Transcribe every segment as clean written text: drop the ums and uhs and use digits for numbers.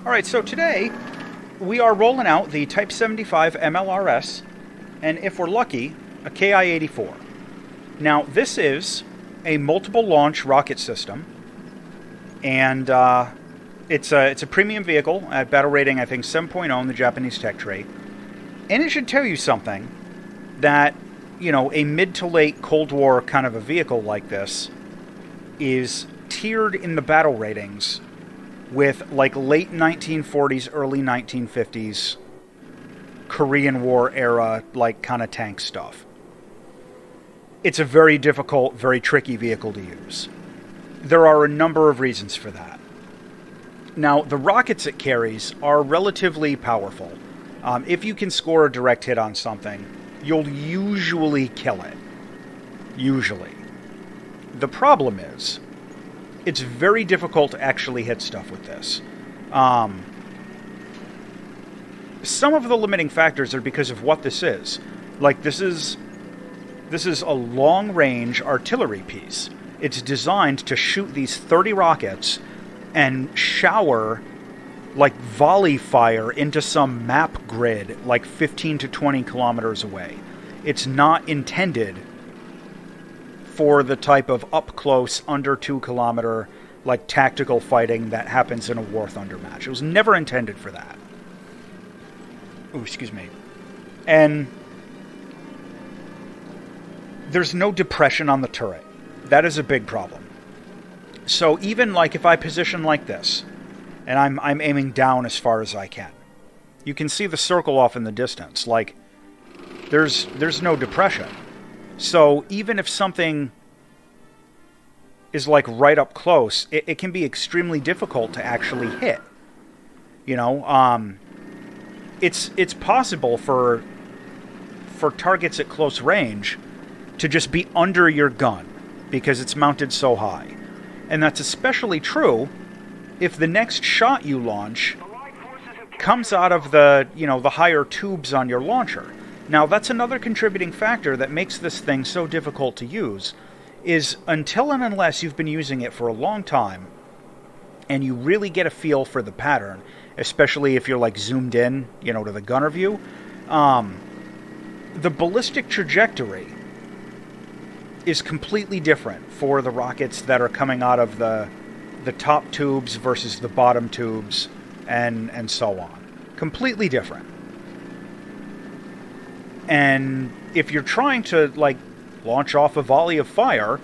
Alright, so today we are rolling out the Type-75 MLRS, and if we're lucky, a Ki-84. Now, this is a multiple launch rocket system, and it's a premium vehicle at battle rating, I think, 7.0 in the Japanese tech tree. And it should tell you something that, you know, a mid to late Cold War kind of a vehicle like this is tiered in the battle ratings with like late 1940s, early 1950s Korean War era, like kind of tank stuff. It's a very difficult, very tricky vehicle to use. There are a number of reasons for that. Now, the rockets it carries are relatively powerful. If you can score a direct hit on something, you'll usually kill it. Usually. The problem is, it's very difficult to actually hit stuff with this. Some of the limiting factors are because of what this is. Like, this is a long-range artillery piece. It's designed to shoot these 30 rockets and shower, like, volley fire into some map grid, like 15 to 20 kilometers away. It's not intended for the type of up-close, under 2 kilometer, like, tactical fighting that happens in a War Thunder match. It was never intended for that. Ooh, excuse me. And there's no depression on the turret. That is a big problem. So even, like, if I position like this, and I'm aiming down as far as I can, you can see the circle off in the distance. Like, there's no depression. So even if something is, like, right up close, it can be extremely difficult to actually hit. You know, it's possible for targets at close range to just be under your gun because it's mounted so high. And that's especially true if the next shot you launch comes out of the, you know, the higher tubes on your launcher. Now, that's another contributing factor that makes this thing so difficult to use, is until and unless you've been using it for a long time and you really get a feel for the pattern, especially if you're, like, zoomed in, you know, to the gunner view, the ballistic trajectory is completely different for the rockets that are coming out of the top tubes versus the bottom tubes and so on. Completely different. And if you're trying to, like, launch off a volley of fire,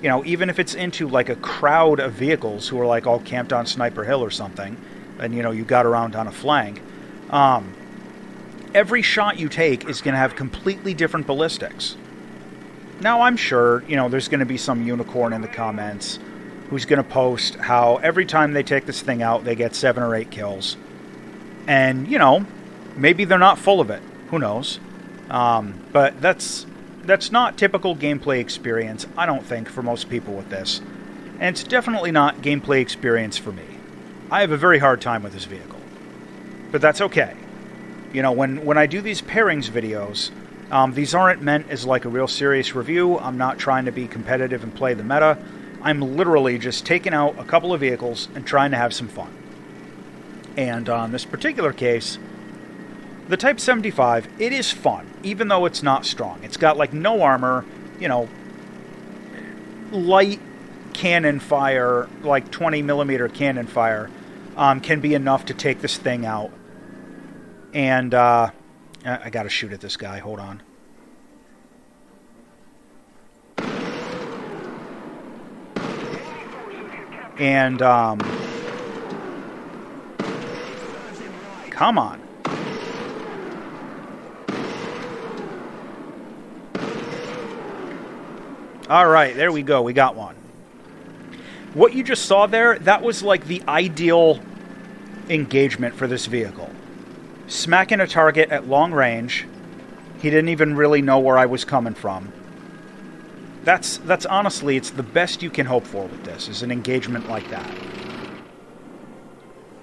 you know, even if it's into, like, a crowd of vehicles who are, like, all camped on Sniper Hill or something, and, you know, you got around on a flank, every shot you take is going to have completely different ballistics. Now, I'm sure, you know, there's going to be some unicorn in the comments who's going to post how every time they take this thing out, they get 7 or 8 kills. And, you know, maybe they're not full of it. Who knows? But that's not typical gameplay experience, I don't think, for most people with this. And it's definitely not gameplay experience for me. I have a very hard time with this vehicle. But that's okay. You know, when I do these pairings videos, these aren't meant as, like, a real serious review. I'm not trying to be competitive and play the meta. I'm literally just taking out a couple of vehicles and trying to have some fun. And on this particular case, the Type-75, it is fun, even though it's not strong. It's got, like, no armor, you know, light cannon fire, like 20mm cannon fire, can be enough to take this thing out. And, I gotta shoot at this guy, hold on. And, come on. Alright, there we go, we got one. What you just saw there, that was, like, the ideal engagement for this vehicle. Smacking a target at long range. He didn't even really know where I was coming from. That's honestly, it's the best you can hope for with this, is an engagement like that.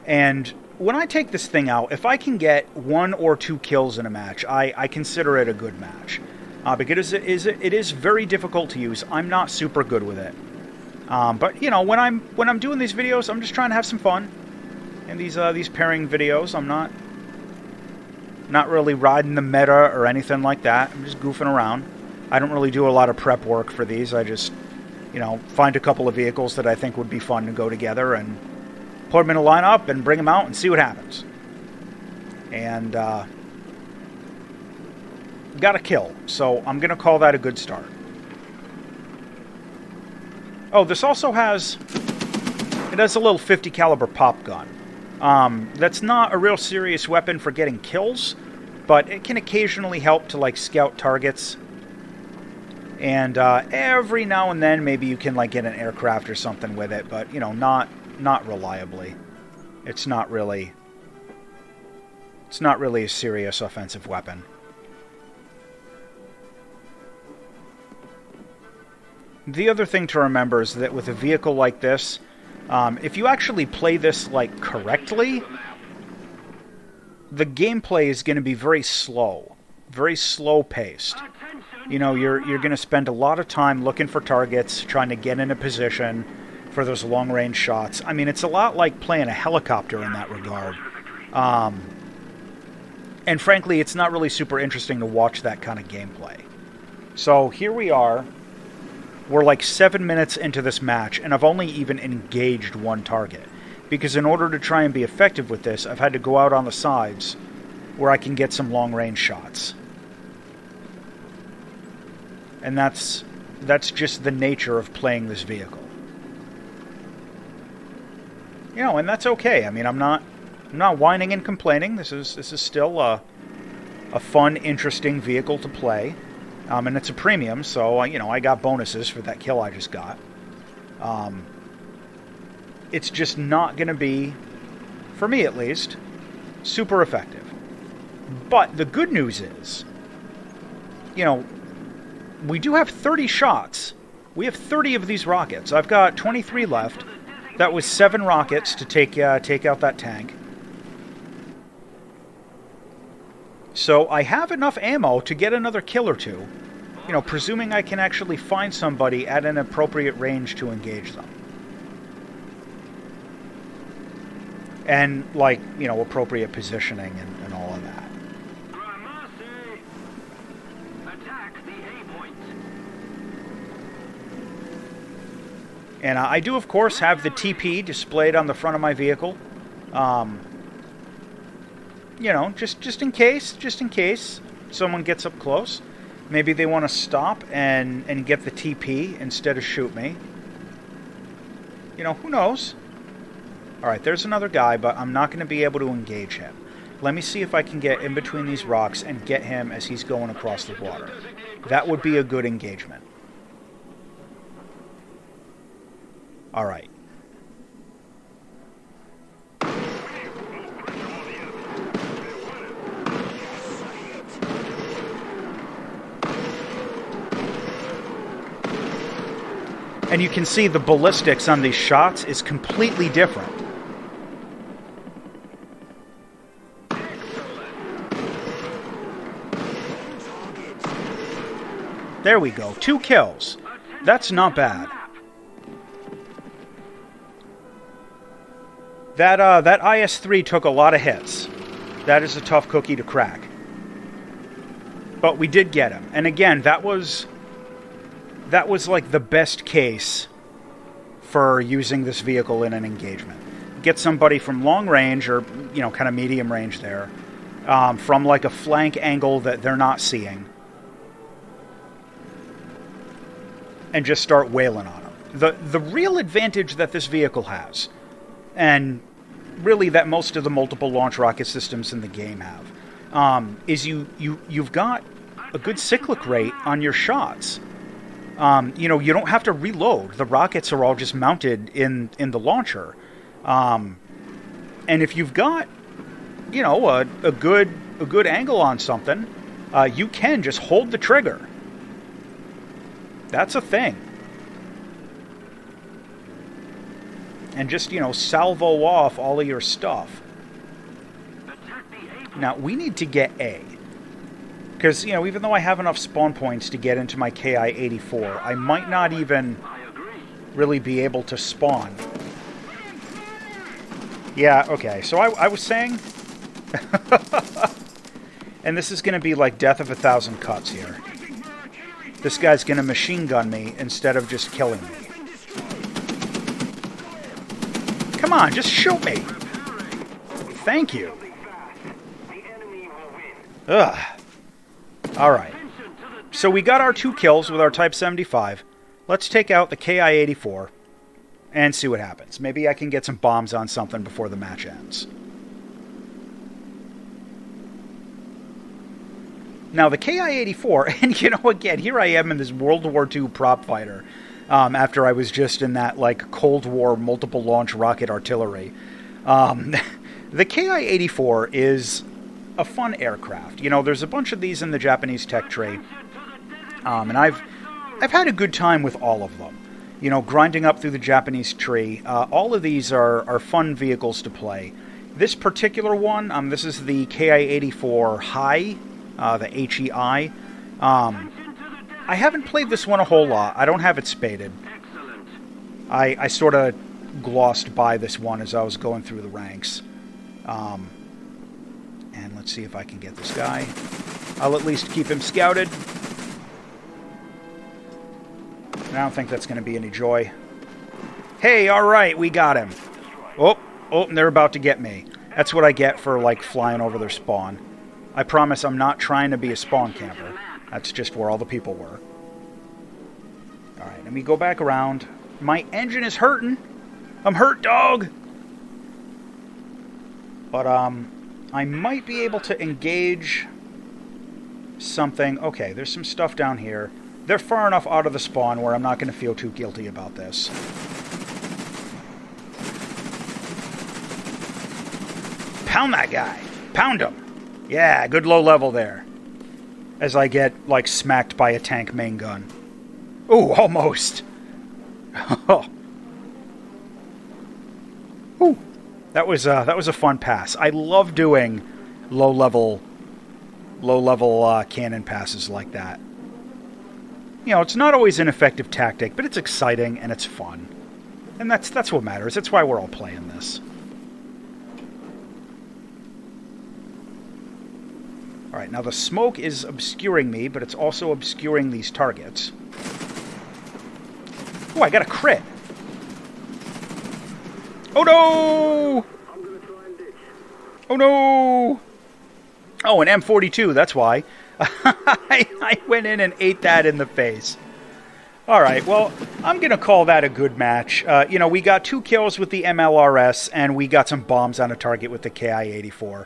And when I take this thing out, if I can get 1 or 2 kills in a match, I consider it a good match. Because it is very difficult to use. I'm not super good with it. But, you know, when I'm doing these videos, I'm just trying to have some fun. In these pairing videos, I'm not really riding the meta or anything like that. I'm just goofing around. I don't really do a lot of prep work for these. I just, find a couple of vehicles that I think would be fun to go together and put them in a lineup and bring them out and see what happens. And got a kill, so I'm going to call that a good start. Oh, this also has a little 50 caliber pop gun. That's not a real serious weapon for getting kills, but it can occasionally help to like scout targets. And every now and then, maybe you can like get an aircraft or something with it, but not reliably. It's not really a serious offensive weapon. The other thing to remember is that with a vehicle like this, if you actually play this like correctly, the gameplay is going to be very slow paced. You're going to spend a lot of time looking for targets, trying to get in a position for those long-range shots. I mean, it's a lot like playing a helicopter in that regard. And frankly, it's not really super interesting to watch that kind of gameplay. So here we are. We're like 7 minutes into this match, and I've only even engaged one target. Because in order to try and be effective with this, I've had to go out on the sides where I can get some long-range shots. And that's just the nature of playing this vehicle. And that's okay. I mean, I'm not whining and complaining. This is still a fun, interesting vehicle to play. And it's a premium, so I got bonuses for that kill I just got. It's just not going to be, for me at least, super effective. But the good news is, we do have 30 shots. We have 30 of these rockets. I've got 23 left. That was 7 rockets to take out that tank. So I have enough ammo to get another kill or two, presuming I can actually find somebody at an appropriate range to engage them. And, appropriate positioning and all of that. And I do, of course, have the TP displayed on the front of my vehicle. Just in case someone gets up close. Maybe they want to stop and get the TP instead of shoot me. Who knows? Alright, there's another guy, but I'm not going to be able to engage him. Let me see if I can get in between these rocks and get him as he's going across the water. That would be a good engagement. Alright. And you can see the ballistics on these shots is completely different. There we go. 2 kills. That's not bad. That IS-3 took a lot of hits. That is a tough cookie to crack. But we did get him. And again, that was like the best case for using this vehicle in an engagement. Get somebody from long range or, kind of medium range there, from like a flank angle that they're not seeing, and just start wailing on them. The real advantage that this vehicle has, and really that most of the multiple launch rocket systems in the game have, is you've got a good cyclic rate on your shots. You don't have to reload. The rockets are all just mounted in the launcher. And if you've got, a good angle on something, you can just hold the trigger. That's a thing. And just, salvo off all of your stuff. Now, we need to get A. Because, even though I have enough spawn points to get into my Ki-84, I might not even really be able to spawn. Yeah, okay. So I was saying... and this is going to be like death of 1,000 cuts here. This guy's going to machine gun me instead of just killing me. Come on, just shoot me! Thank you. Ugh. Alright. So we got our 2 kills with our Type-75. Let's take out the Ki-84 and see what happens. Maybe I can get some bombs on something before the match ends. Now, the Ki-84, and you know, again, here I am in this World War II prop fighter, after I was just in that, like, Cold War multiple-launch rocket artillery. The Ki-84 is a fun aircraft. You know, there's a bunch of these in the Japanese tech tree, and I've had a good time with all of them. You know, grinding up through the Japanese tree. All of these are fun vehicles to play. This particular one, this is the Ki-84 High, the HEI. I haven't played this one a whole lot. I don't have it spaded. I sort of glossed by this one as I was going through the ranks. And let's see if I can get this guy. I'll at least keep him scouted. I don't think that's going to be any joy. Hey, alright, we got him. Oh, and they're about to get me. That's what I get for, like, flying over their spawn. I promise I'm not trying to be a spawn camper. That's just where all the people were. Alright, let me go back around. My engine is hurting. I'm hurt, dog! But, I might be able to engage something. Okay, there's some stuff down here. They're far enough out of the spawn where I'm not going to feel too guilty about this. Pound that guy! Pound him! Yeah, good low level there. As I get, like, smacked by a tank main gun. Ooh, almost! Ooh, that was a fun pass. I love doing low-level cannon passes like that. You know, it's not always an effective tactic, but it's exciting and it's fun. And that's what matters. That's why we're all playing this. Alright, now the smoke is obscuring me, but it's also obscuring these targets. Oh, I got a crit! Oh no! Oh no! Oh, an M42, that's why. I went in and ate that in the face. Alright, well, I'm going to call that a good match. You know, we got 2 kills with the MLRS, and we got some bombs on a target with the Ki-84.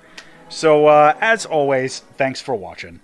So, as always, thanks for watching.